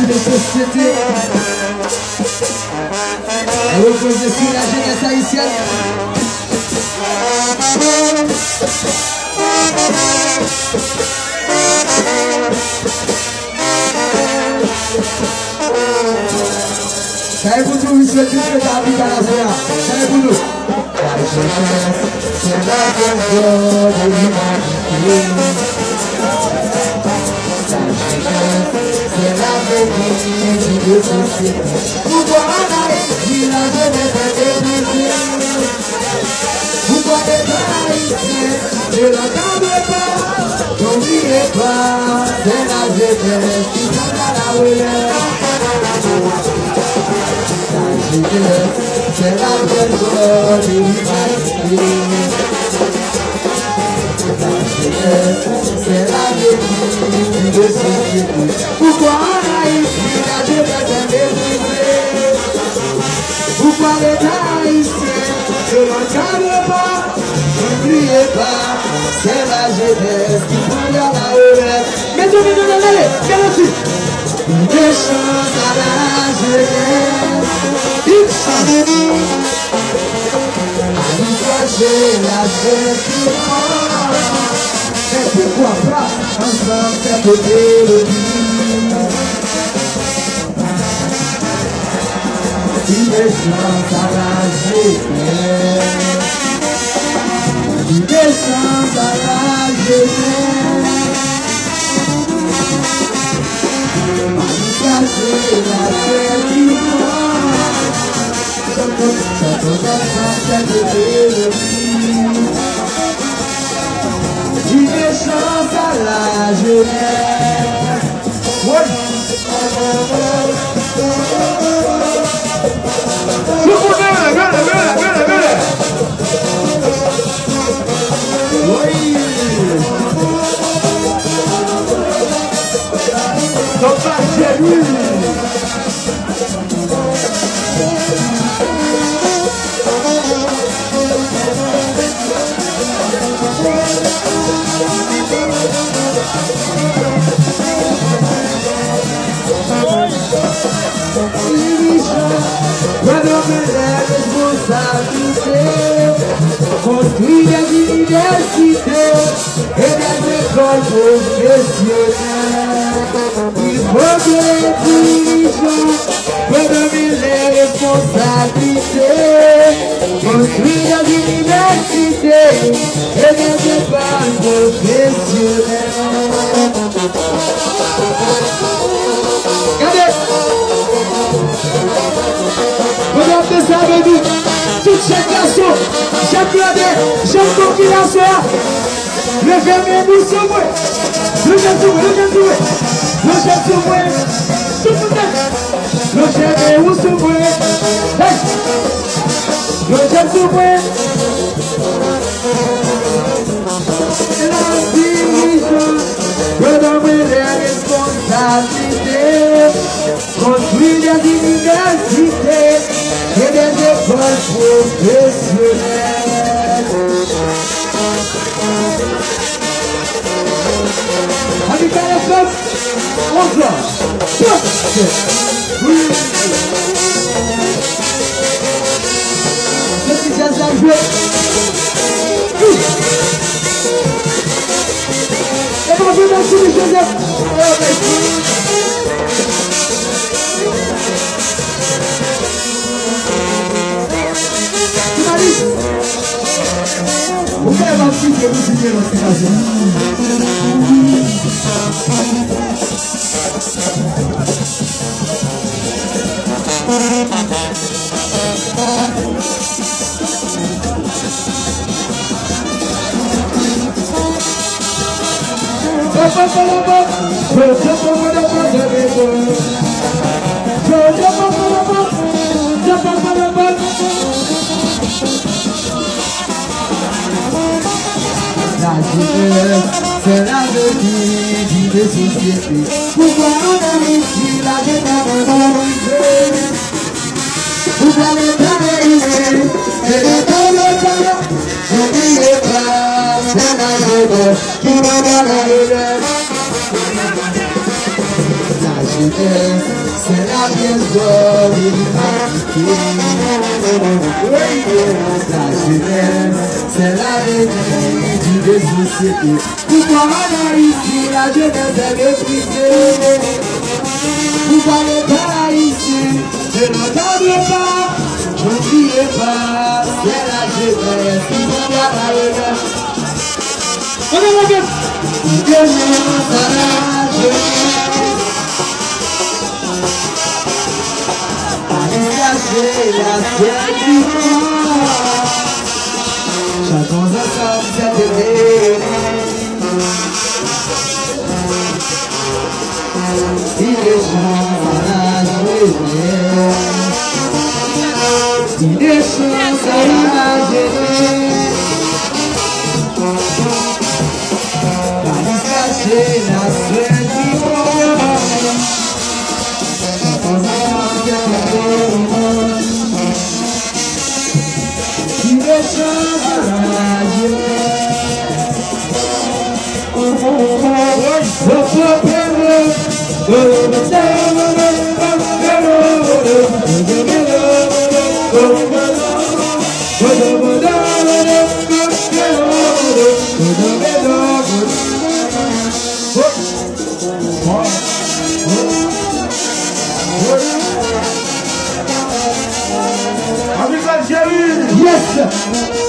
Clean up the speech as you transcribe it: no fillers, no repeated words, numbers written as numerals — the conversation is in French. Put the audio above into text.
de société. Elle repose dessus la jeunesse haïtienne. Ça est pour nous, monsieur, tout ce que t'as vu dans la soirée. Ça est pour nous. La jeunesse, c'est la guerre de l'humanité. C'est la vérité de société. Pourquoi on a écrit la jeunesse est débrisée? Pourquoi les haïtiens ne l'entendent pas? N'oubliez pas, c'est la jeunesse qui prend la relève. La jeunesse, c'est la guerre de l'humanité. C'est la vérité de société. Pourquoi on a écrit la jeunesse est débrisée? Pourquoi les haïtiens ne l'entendent pas? N'oubliez pas, c'est la jeunesse qui prend la relève. Mais tout le monde, allez, viens aussi. Des chances à la jeunesse. Une chance à nous cacher la jeunesse qui prend. Mais pourquoi pas ensemble cette mélodie? Une chance à la jeunesse. Une chance à la jeunesse. Cacher la jeunesse qui prend. Cette mélodie. Une chance à la jeunesse. Oui. Donc ça, c'est lui. Construire des universités et des écoles professionnelles. Il faut que les dirigeants redonnent les responsabilités. Construire des universités et des écoles professionnelles. Regardez! Regardez ça, baby! Toute chaque garçon, j'aime regarder, j'aime beaucoup la soirée. Le fermier nous sauve. Le j'aime tout, le j'aime tout. Le j'aime tout, tout le monde. Le j'aime où sauve. Le j'aime tout. La dirigeant, redonner les responsabilités. Construire des universités et des écoles professionnelles. Avec la femme, on voit. Oui. Le petit jazz à jouer. Et bonjour, merci, Joseph. Vous pouvez avoir un petit peu de signer l'inspiration. La jeunesse, c'est la vérité de société. Pourquoi on a ici la jeunesse? Pourquoi les Haïtiens ne l'entendent pas? N'oubliez pas, c'est la jeunesse qui va dans la relève. La jeunesse, c'est la maison de l'humanité. La jeunesse, c'est la vie des sociétés. Pourquoi on a ici la jeunesse est méprisée? Pourquoi l'État ici ne l'entend pas? N'oubliez pas, c'est la jeunesse qui va la jeunesse. Que je pense à la jeunesse. Cacher la terre du corps. Chantons ensemble cette année. Il est chance à la jeunesse. Il est chance à la jeunesse. Cacher la terre du corps. Chantons ensemble cette année. Il est chance à la jeunesse. Yes!